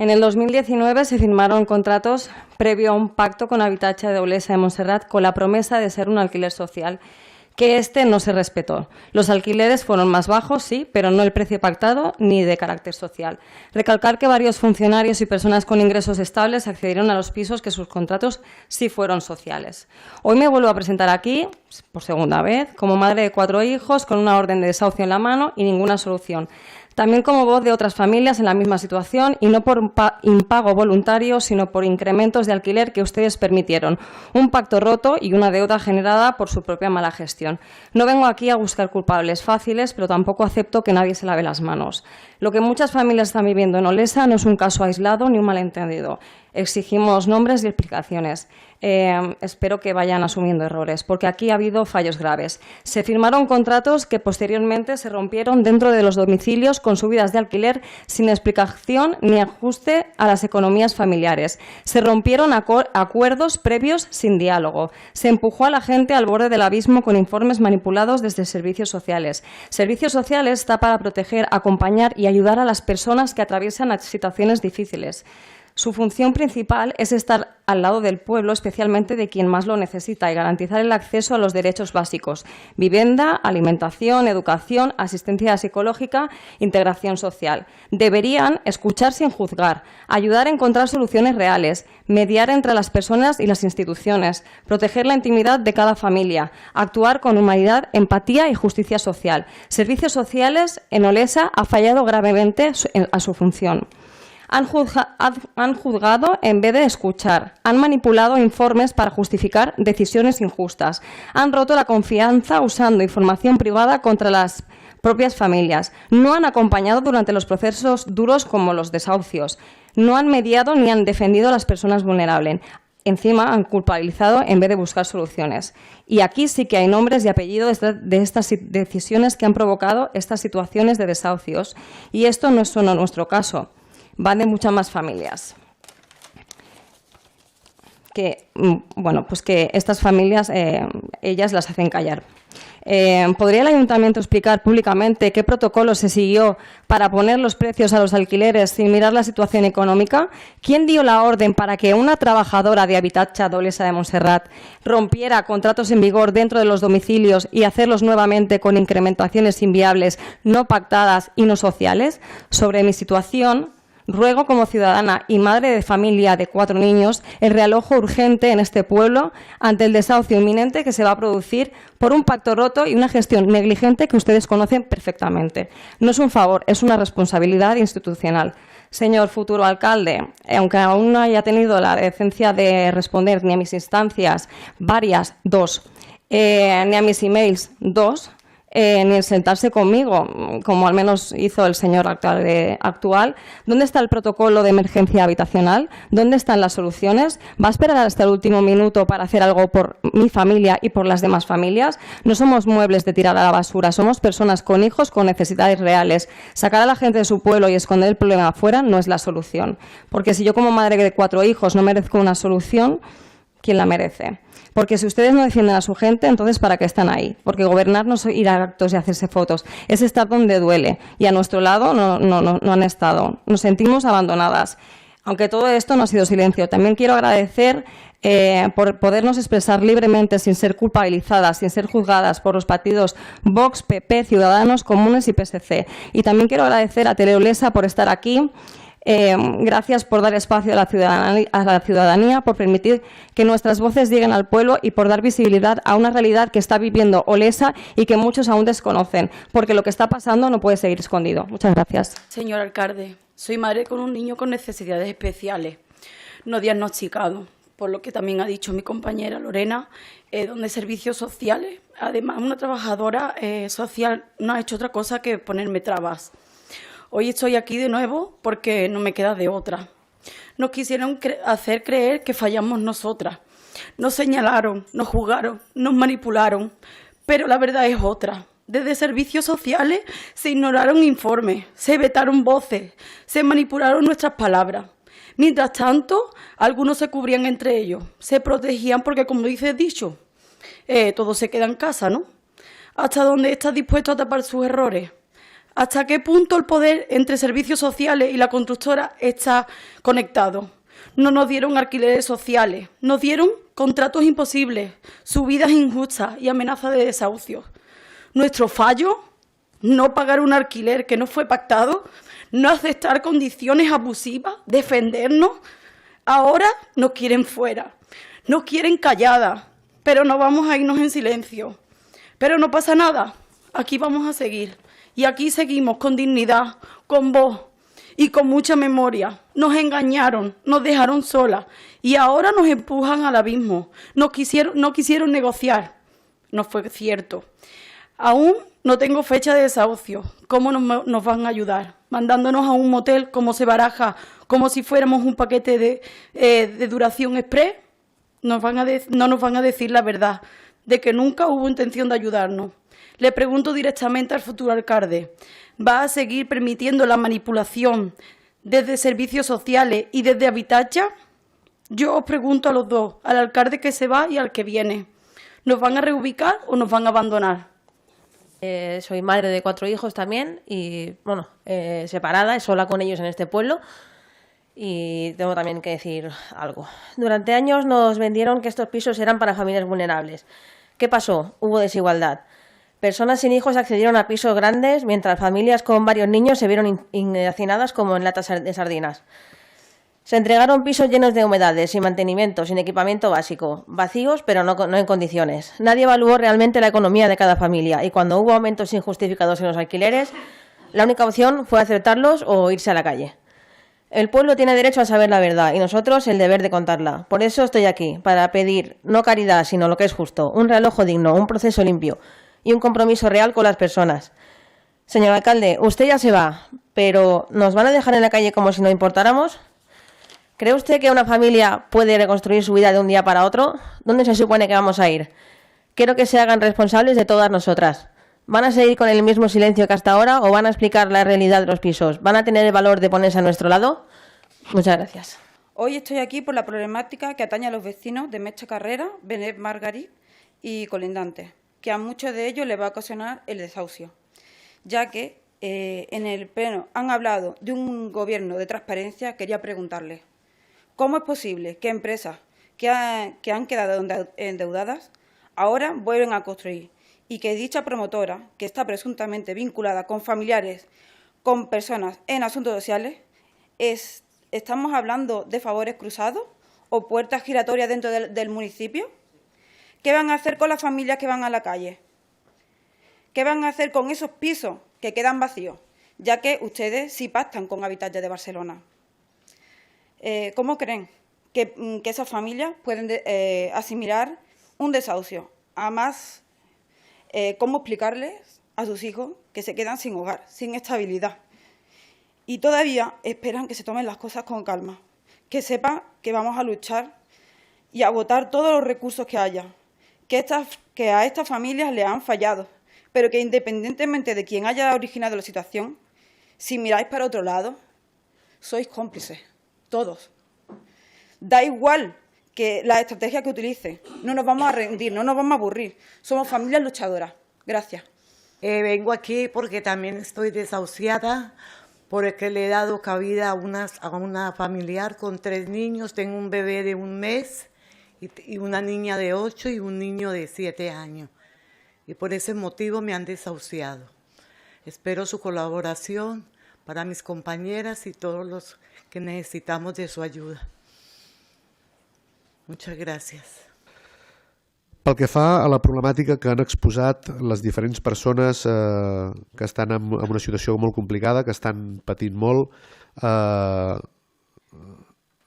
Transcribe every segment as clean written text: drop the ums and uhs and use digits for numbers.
En el 2019 se firmaron contratos previo a un pacto con Habitatge de Olesa de Montserrat con la promesa de ser un alquiler social, que este no se respetó. Los alquileres fueron más bajos, sí, pero no el precio pactado ni de carácter social. Recalcar que varios funcionarios y personas con ingresos estables accedieron a los pisos que sus contratos sí fueron sociales. Hoy me vuelvo a presentar aquí, por segunda vez, como madre de 4 hijos, con una orden de desahucio en la mano y ninguna solución. También como voz de otras familias en la misma situación y no por impago voluntario, sino por incrementos de alquiler que ustedes permitieron. Un pacto roto y una deuda generada por su propia mala gestión. No vengo aquí a buscar culpables fáciles, pero tampoco acepto que nadie se lave las manos. Lo que muchas familias están viviendo en Olesa no es un caso aislado ni un malentendido. Exigimos nombres y explicaciones. Espero que vayan asumiendo errores, porque aquí ha habido fallos graves. Se firmaron contratos que posteriormente se rompieron dentro de los domicilios con subidas de alquiler sin explicación ni ajuste a las economías familiares. Se rompieron acuerdos previos sin diálogo. Se empujó a la gente al borde del abismo con informes manipulados desde servicios sociales. Servicios sociales está para proteger, acompañar y ayudar a las personas que atraviesan situaciones difíciles. Su función principal es estar al lado del pueblo, especialmente de quien más lo necesita, y garantizar el acceso a los derechos básicos: vivienda, alimentación, educación, asistencia psicológica, integración social. Deberían escuchar sin juzgar, ayudar a encontrar soluciones reales, mediar entre las personas y las instituciones, proteger la intimidad de cada familia, actuar con humanidad, empatía y justicia social. Servicios sociales en Olesa ha fallado gravemente a su función. Han juzgado en vez de escuchar, han manipulado informes para justificar decisiones injustas, han roto la confianza usando información privada contra las propias familias, no han acompañado durante los procesos duros como los desahucios, no han mediado ni han defendido a las personas vulnerables. Encima han culpabilizado en vez de buscar soluciones. Y aquí sí que hay nombres y apellidos de estas decisiones que han provocado estas situaciones de desahucios. Y esto no es solo nuestro caso. Van de muchas más familias. Pues que estas familias, ellas las hacen callar. ¿Podría el ayuntamiento explicar públicamente qué protocolo se siguió para poner los precios a los alquileres sin mirar la situación económica? ¿Quién dio la orden para que una trabajadora de Habitatge de Olesa de Montserrat rompiera contratos en vigor dentro de los domicilios y hacerlos nuevamente con incrementaciones inviables, no pactadas y no sociales? Sobre mi situación, ruego como ciudadana y madre de familia de 4 niños el realojo urgente en este pueblo ante el desahucio inminente que se va a producir por un pacto roto y una gestión negligente que ustedes conocen perfectamente. No es un favor, es una responsabilidad institucional. Señor futuro alcalde, aunque aún no haya tenido la decencia de responder ni a mis instancias, varias, 2, ni a mis emails, 2, ni el sentarse conmigo, como al menos hizo el señor actual. ¿Dónde está el protocolo de emergencia habitacional? ¿Dónde están las soluciones? ¿Va a esperar hasta el último minuto para hacer algo por mi familia y por las demás familias? No somos muebles de tirar a la basura, somos personas con hijos con necesidades reales. Sacar a la gente de su pueblo y esconder el problema afuera no es la solución. Porque si yo como madre de 4 hijos no merezco una solución, ¿quién la merece? Porque si ustedes no defienden a su gente, entonces ¿para qué están ahí? Porque gobernar no es ir a actos y hacerse fotos, es estar donde duele. Y a nuestro lado no han estado. Nos sentimos abandonadas. Aunque todo esto no ha sido silencio. También quiero agradecer por podernos expresar libremente sin ser culpabilizadas, sin ser juzgadas por los partidos Vox, PP, Ciudadanos, Comunes y PSC. Y también quiero agradecer a Teleolesa por estar aquí. Gracias por dar espacio a la ciudadanía, por permitir que nuestras voces lleguen al pueblo y por dar visibilidad a una realidad que está viviendo Olesa y que muchos aún desconocen, porque lo que está pasando no puede seguir escondido. Muchas gracias. Señor alcalde, soy madre con un niño con necesidades especiales, no diagnosticado, por lo que también ha dicho mi compañera Lorena, donde servicios sociales, además una trabajadora social no ha hecho otra cosa que ponerme trabas. Hoy estoy aquí de nuevo porque no me queda de otra. Nos quisieron hacer creer que fallamos nosotras. Nos señalaron, nos juzgaron, nos manipularon, pero la verdad es otra. Desde servicios sociales se ignoraron informes, se vetaron voces, se manipularon nuestras palabras. Mientras tanto, algunos se cubrían entre ellos, se protegían porque, como dice el dicho, todo se queda en casa, ¿no? ¿Hasta dónde estás dispuesto a tapar sus errores? ¿Hasta qué punto el poder entre servicios sociales y la constructora está conectado? No nos dieron alquileres sociales, nos dieron contratos imposibles, subidas injustas y amenazas de desahucio. Nuestro fallo, no pagar un alquiler que no fue pactado, no aceptar condiciones abusivas, defendernos. Ahora nos quieren fuera, nos quieren calladas, pero no vamos a irnos en silencio. Pero no pasa nada, aquí vamos a seguir. Y aquí seguimos con dignidad, con voz y con mucha memoria. Nos engañaron, nos dejaron solas y ahora nos empujan al abismo. No quisieron negociar. No fue cierto. Aún no tengo fecha de desahucio. ¿Cómo nos van a ayudar? Mandándonos a un motel como se baraja, como si fuéramos un paquete de duración exprés. No nos van a decir la verdad de que nunca hubo intención de ayudarnos. Le pregunto directamente al futuro alcalde, ¿va a seguir permitiendo la manipulación desde servicios sociales y desde Habitatge? Yo os pregunto a los dos, al alcalde que se va y al que viene, ¿nos van a reubicar o nos van a abandonar? Soy madre de 4 hijos también y, bueno, separada, sola con ellos en este pueblo. Y tengo también que decir algo. Durante años nos vendieron que estos pisos eran para familias vulnerables. ¿Qué pasó? Hubo desigualdad. Personas sin hijos accedieron a pisos grandes, mientras familias con varios niños se vieron hacinadas como en latas de sardinas. Se entregaron pisos llenos de humedades, sin mantenimiento, sin equipamiento básico, vacíos pero no en condiciones. Nadie evaluó realmente la economía de cada familia y cuando hubo aumentos injustificados en los alquileres, la única opción fue aceptarlos o irse a la calle. El pueblo tiene derecho a saber la verdad y nosotros el deber de contarla. Por eso estoy aquí, para pedir no caridad, sino lo que es justo, un realojo digno, un proceso limpio y un compromiso real con las personas. Señor alcalde, usted ya se va, pero ¿nos van a dejar en la calle como si no importáramos? ¿Cree usted que una familia puede reconstruir su vida de un día para otro? ¿Dónde se supone que vamos a ir? Quiero que se hagan responsables de todas nosotras. ¿Van a seguir con el mismo silencio que hasta ahora o van a explicar la realidad de los pisos? ¿Van a tener el valor de ponerse a nuestro lado? Muchas gracias. Hoy estoy aquí por la problemática que atañe a los vecinos de Mecha Carrera, Benet Margarit y colindantes, que a muchos de ellos les va a ocasionar el desahucio, ya que en el pleno han hablado de un gobierno de transparencia. Quería preguntarles, ¿cómo es posible que empresas que han quedado endeudadas ahora vuelven a construir y que dicha promotora, que está presuntamente vinculada con familiares, con personas en asuntos sociales, estamos hablando de favores cruzados o puertas giratorias dentro del municipio? ¿Qué van a hacer con las familias que van a la calle? ¿Qué van a hacer con esos pisos que quedan vacíos? Ya que ustedes sí pactan con Habitatge de Barcelona. ¿Cómo creen que esas familias pueden asimilar un desahucio? Además, ¿cómo explicarles a sus hijos que se quedan sin hogar, sin estabilidad? Y todavía esperan que se tomen las cosas con calma, que sepan que vamos a luchar y a agotar todos los recursos que haya, que a estas familias le han fallado, pero que independientemente de quién haya originado la situación, si miráis para otro lado, sois cómplices, todos. Da igual que la estrategia que utilicen, no nos vamos a rendir, no nos vamos a aburrir, somos familias luchadoras. Gracias. Vengo aquí porque también estoy desahuciada, porque le he dado cabida a una familiar con 3 niños, tengo un bebé de 1 mes y una niña de 8 y un niño de 7 años. Y por ese motivo me han desahuciado. Espero su colaboración para mis compañeras y todos los que necesitamos de su ayuda. Muchas gràcies. Pel que fa a la problemàtica que han exposat les diferents persones que estan en una situació molt complicada, que estan patint molt,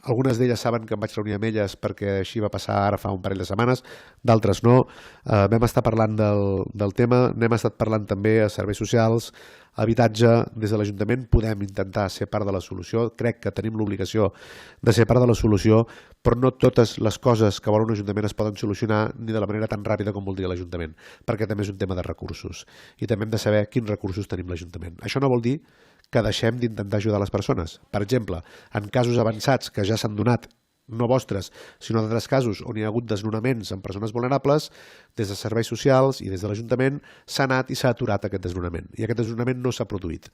algunes d'elles saben que em vaig reunir amb elles perquè així va passar ara fa un parell de setmanes, d'altres no. Vam estar parlant del tema, n'hem estat parlant també a serveis socials, habitatge. Des de l'Ajuntament podem intentar ser part de la solució, crec que tenim l'obligació de ser part de la solució, però no totes les coses que vol un Ajuntament es poden solucionar ni de la manera tan ràpida com voldria l'Ajuntament, perquè també és un tema de recursos i també hem de saber quins recursos tenim l'Ajuntament. Això no vol dir que deixem d'intentar ajudar les persones. Per exemple, en casos avançats que ja s'han donat no vostres, sinó d'altres casos on hi ha hagut desnonaments amb persones vulnerables, des de serveis socials i des de l'Ajuntament s'ha anat i s'ha aturat aquest desnonament. I aquest desnonament no s'ha produït.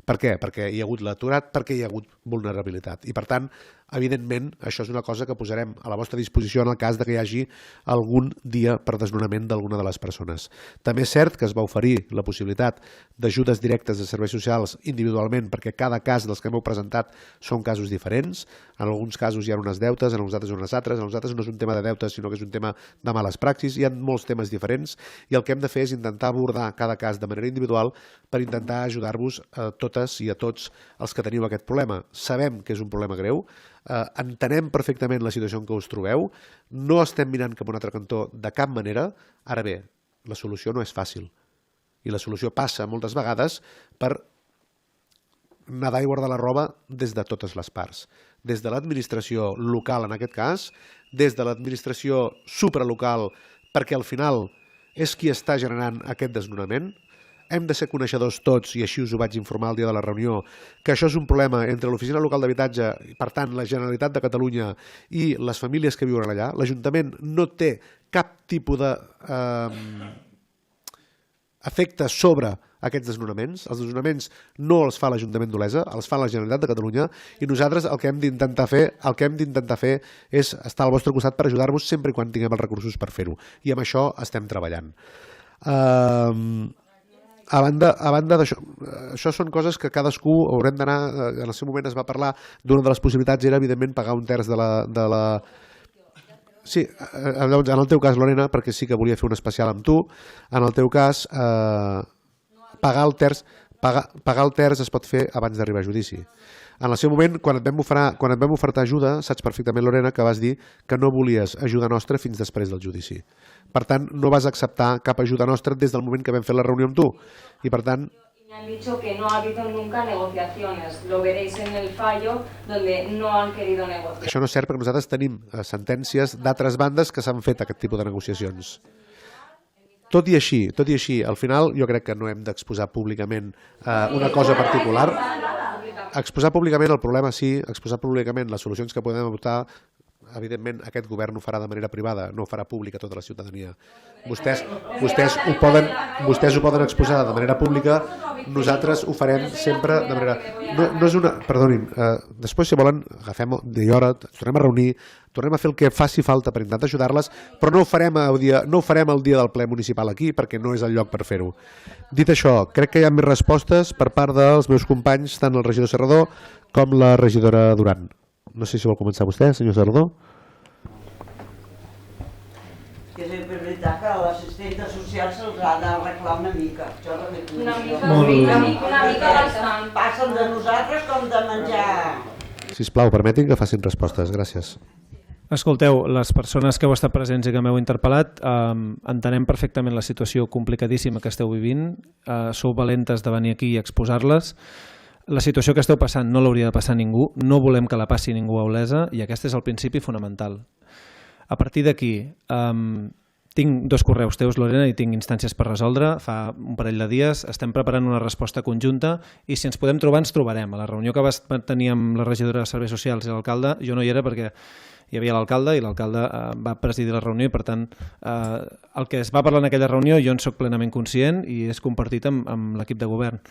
Per què? Perquè hi ha hagut l'aturat, perquè hi ha hagut vulnerabilitat. I per tant, evidentment, això és una cosa que posarem a la vostra disposició en el cas que hi hagi algun dia per desnonament d'alguna de les persones. També és cert que es va oferir la possibilitat d'ajudes directes de serveis socials individualment, perquè cada cas dels que m'heu presentat són casos diferents. En alguns casos hi ha unes deutes, en alguns altres unes altres. En alguns altres no és un tema de deutes, sinó que és un tema de males praxis. Hi ha molts temes diferents i el que hem de fer és intentar abordar cada cas de manera individual per intentar ajudar-vos a totes i a tots els que teniu aquest problema. Sabem que és un problema greu, entenem perfectament la situació en què us trobeu, no estem mirant cap a un altre cantó de cap manera. Ara bé, la solució no és fàcil i la solució passa moltes vegades per nedar i guardar la roba des de totes les parts, des de l'administració local en aquest cas, des de l'administració supralocal, perquè al final és qui està generant aquest desnonament. Hem de ser coneixedors tots, i així us ho vaig informar el dia de la reunió, que això és un problema entre l'Oficina Local d'Habitatge, i per tant la Generalitat de Catalunya i les famílies que viuen allà. L'Ajuntament no té cap tipus d'efecte sobre aquests desnonaments. Els desnonaments no els fa l'Ajuntament d'Olesa, els fa la Generalitat de Catalunya, i nosaltres el que hem d'intentar fer és estar al vostre costat per ajudar-vos sempre i quan tinguem els recursos per fer-ho. I amb això estem treballant. A banda d'això, això són coses que cadascú haurem d'anar, en el seu moment es va parlar d'una de les possibilitats era evidentment pagar un terç de la... Sí, en el teu cas, Lorena, perquè sí que volia fer un especial amb tu, en el teu cas pagar el terç es pot fer abans d'arribar a judici. En el seu moment, quan et vam ofertar ajuda, saps perfectament, Lorena, que vas dir que no volies ajuda nostra fins després del judici. Per tant, no vas acceptar cap ajuda nostra des del moment que vam fer la reunió amb tu. I per tant... Me han dicho que no ha habido nunca negociaciones. Lo veréis en el fallo donde no han querido negociar. Això no és cert perquè nosaltres tenim sentències d'altres bandes que s'han fet aquest tipus de negociacions. Tot i així, al final jo crec que no hem d'exposar públicament una cosa particular. Exposar públicament el problema sí, exposar públicament les solucions que podem adoptar. Evidentment, aquest govern ho farà de manera privada, no ho farà pública a tota la ciutadania. Vostès ho poden exposar de manera pública, nosaltres ho farem sempre de manera... No és una... Perdonin, després, si volen, agafem de hora, tornem a reunir, tornem a fer el que faci falta per intentar ajudar-les, però no ho farem el dia del ple municipal aquí, perquè no és el lloc per fer-ho. Dit això, crec que hi ha més respostes per part dels meus companys, tant el regidor Serrador com la regidora Duran. No sé si vol començar vostè, senyor Serrador. És veritat que a l'assistenta social se'ls ha d'arreglar una mica. Una mica bastant. Passen de nosaltres com de menjar. Sisplau, permetin que facin respostes. Gràcies. Escolteu, les persones que heu estat presents i que m'heu interpel·lat, entenem perfectament la situació complicadíssima que esteu vivint, sou valentes de venir aquí i exposar-les. La situació que esteu passant no l'hauria de passar ningú, no volem que la passi ningú a Olesa i aquest és el principi fonamental. A partir d'aquí, tinc 2 correus teus, Lorena, i tinc instàncies per resoldre. Fa un parell de dies estem preparant una resposta conjunta i si ens podem trobar, ens trobarem. A la reunió que vas tenir amb la regidora de Serveis Socials i l'alcalde, jo no hi era perquè hi havia l'alcalde i l'alcalde va presidir la reunió i per tant el que es va parlar en aquella reunió jo en soc plenament conscient i és compartit amb l'equip de govern.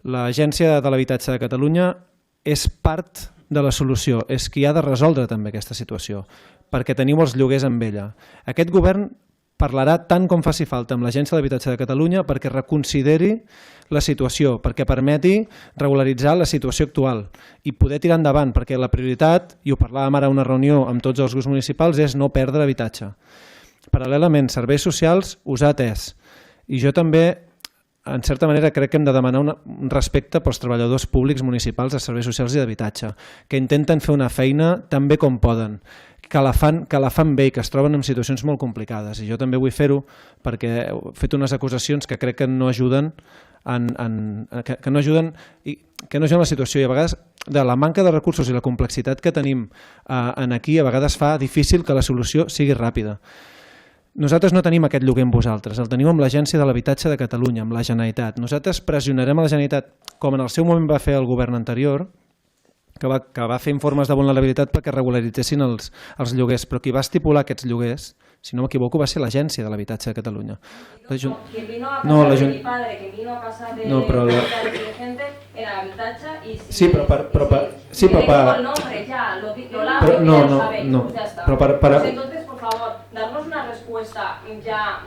L'Agència de l'Habitatge de Catalunya és part de la solució, és qui ha de resoldre també aquesta situació, perquè teniu els lloguers amb ella. Aquest govern parlarà tant com faci falta amb l'Agència de l'Habitatge de Catalunya perquè reconsideri la situació, perquè permeti regularitzar la situació actual i poder tirar endavant, perquè la prioritat, i ho parlàvem ara a una reunió amb tots els grups municipals, és no perdre habitatge. Paral·lelament, serveis socials us ha atès. I jo també, en certa manera, crec que hem de demanar un respecte pels treballadors públics municipals de serveis socials i d'habitatge, que intenten fer una feina tan bé com poden, que la fan bé i que es troben en situacions molt complicades. I jo també vull fer-ho perquè heu fet unes acusacions que crec que no ajuden que no ajuden a la situació i a vegades de la manca de recursos i la complexitat que tenim aquí a vegades fa difícil que la solució sigui ràpida. Nosaltres no tenim aquest lloguer amb vosaltres, el tenim amb l'Agència de l'Habitatge de Catalunya, amb la Generalitat. Nosaltres pressionarem a la Generalitat, com en el seu moment va fer el govern anterior, que va fer informes de vulnerabilitat perquè regularitzessin els lloguers, però qui va estipular aquests lloguers, si no m'equivoco, va ser l'Agència de l'Habitatge de Catalunya. Quien vino a casa de mi padre, que vino a casa de dirigente, era habitatge y... Sí, però el nombre ya, lo largo, ya lo sabéis, ya está. Pues entonces, por favor, darnos una respuesta ya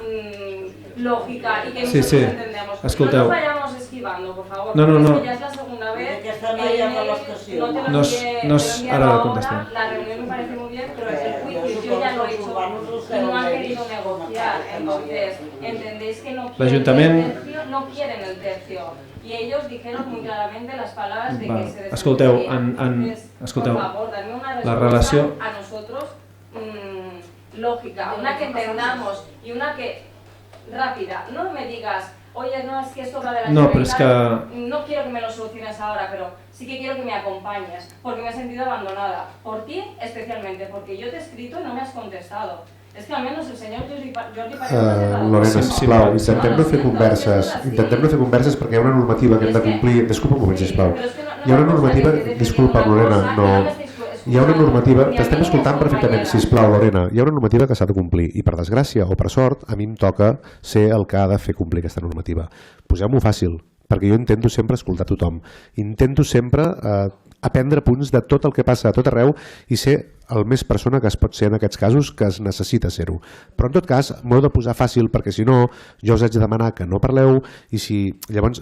lógica y que nosotros entendamos. Escolteu. No nos vayamos esquivando, por favor. No. Ya es la segunda vez. No te lo envié ahora. La reunión me parece muy bien, pero es el juicio. Yo ya lo he hecho y no han querido negociar. Entonces, entendéis que no quieren el tercio, no quieren el tercio. Y ellos dijeron muy claramente las palabras de que se escolteu, escolteu, por favor, darme una respuesta la relació a nosotros lógica, una que entendamos y una que rápida. No me digas, oye, no, es que esto va de la no, pero es que... no quiero que me lo soluciones ahora, pero sí que quiero que me acompañes, porque me he sentido abandonada. Por ti especialmente, porque yo te he escrito y no me has contestado. És que almenys el senyor Jordi Paredes... Lorena, sisplau, intentem no fer converses perquè hi ha una normativa que hem de complir. Disculpa un moment, sisplau. Hi ha una normativa... Disculpa, Lorena, no... Hi ha una normativa... T'estem escoltant perfectament, sisplau, Lorena. Hi ha una normativa que s'ha de complir i, per desgràcia o per sort, a mi em toca ser el que ha de fer complir aquesta normativa. Poseu-m'ho fàcil, perquè jo intento sempre escoltar tothom. Intento sempre aprendre punts de tot el que passa a tot arreu i ser el més persona que es pot ser en aquests casos, que es necessita ser-ho. Però en tot cas m'ho he de posar fàcil perquè si no jo us haig de demanar que no parleu i si llavors...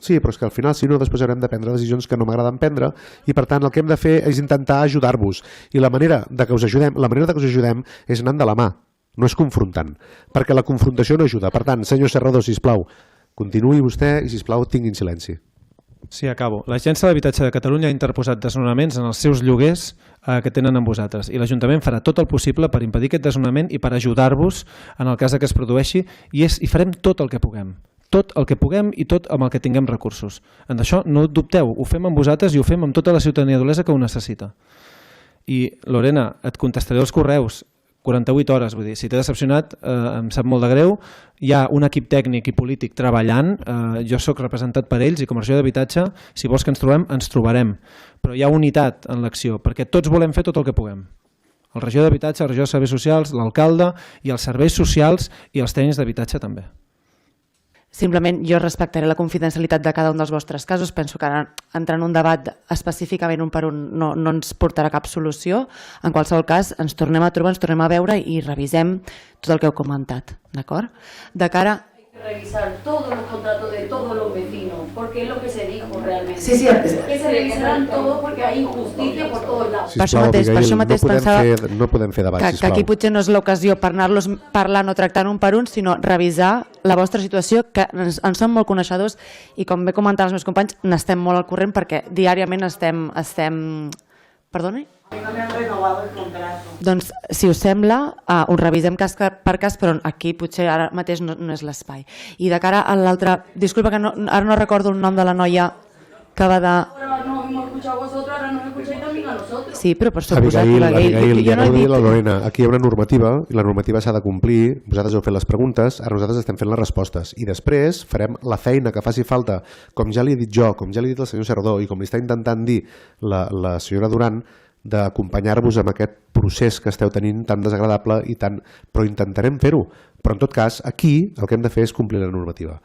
Sí, però és que al final si no després haurem de prendre decisions que no m'agraden prendre i per tant el que hem de fer és intentar ajudar-vos i la manera de que us ajudem és anant de la mà, no és confrontant, perquè la confrontació no ajuda. Per tant, senyor Serrador, sisplau, continuï vostè i sisplau tinguin silenci. Sí, acabo. L'Agència de l'Habitatge de Catalunya ha interposat desnonaments en els seus lloguers que tenen amb vosaltres i l'Ajuntament farà tot el possible per impedir aquest desnonament i per ajudar-vos en el cas que es produeixi i farem tot el que puguem. Tot el que puguem i tot amb el que tinguem recursos. En això no dubteu, ho fem amb vosaltres i ho fem amb tota la ciutadania d'Olesa que ho necessita. I Lorena, et contestaré els correus 48 hores, vull dir, si t'he decepcionat em sap molt de greu, hi ha un equip tècnic i polític treballant, jo sóc representat per ells i com a regidor d'habitatge, si vols que ens trobem, ens trobarem, però hi ha unitat en l'acció, perquè tots volem fer tot el que puguem. El regidor d'habitatge, el regidor de serveis socials, l'alcalde i els serveis socials i els tècnics d'habitatge també. Simplement jo respectaré la confidencialitat de cada un dels vostres casos. Penso que ara entrar en un debat específicament un per un no ens portarà cap solució. En qualsevol cas, ens tornem a trobar, ens tornem a veure i revisem tot el que heu comentat. D'acord? De cara... revisar todos los contratos de todos los vecinos, porque es lo que se dijo realmente. Sí, que se revisaran todo porque hay injusticia por todos lados. Sisplau, Abigail, no podem fer debat, sisplau. Que aquí potser no és l'ocasió per anar-los parlant o tractant un per un, sinó revisar la vostra situació, que en som molt coneixedors i com bé comentaven els meus companys, n'estem molt al corrent perquè diàriament estem... Perdoni? No me han renovado el contrato. Doncs, si us sembla, ho revisem cas per cas, però aquí potser ara mateix no és l'espai. I de cara a l'altre... Disculpa que ara no recordo el nom de la noia que va de... Ahora no hemos escuchado a vosotros, ahora no me escucháis también a nosotros. Sí, però per suposat... Abigail, ja no dit la Lorena. Aquí hi ha una normativa i la normativa s'ha de complir. Vosaltres heu fet les preguntes, ara nosaltres estem fent les respostes. I després farem la feina que faci falta, com ja li he dit jo, com ja li he dit el senyor Serrador i com li està intentant dir la senyora Duran, d'acompanyar-vos en aquest procés que esteu tenint tan desagradable i tan... però intentarem fer-ho. Però en tot cas, aquí el que hem de fer és complir la normativa.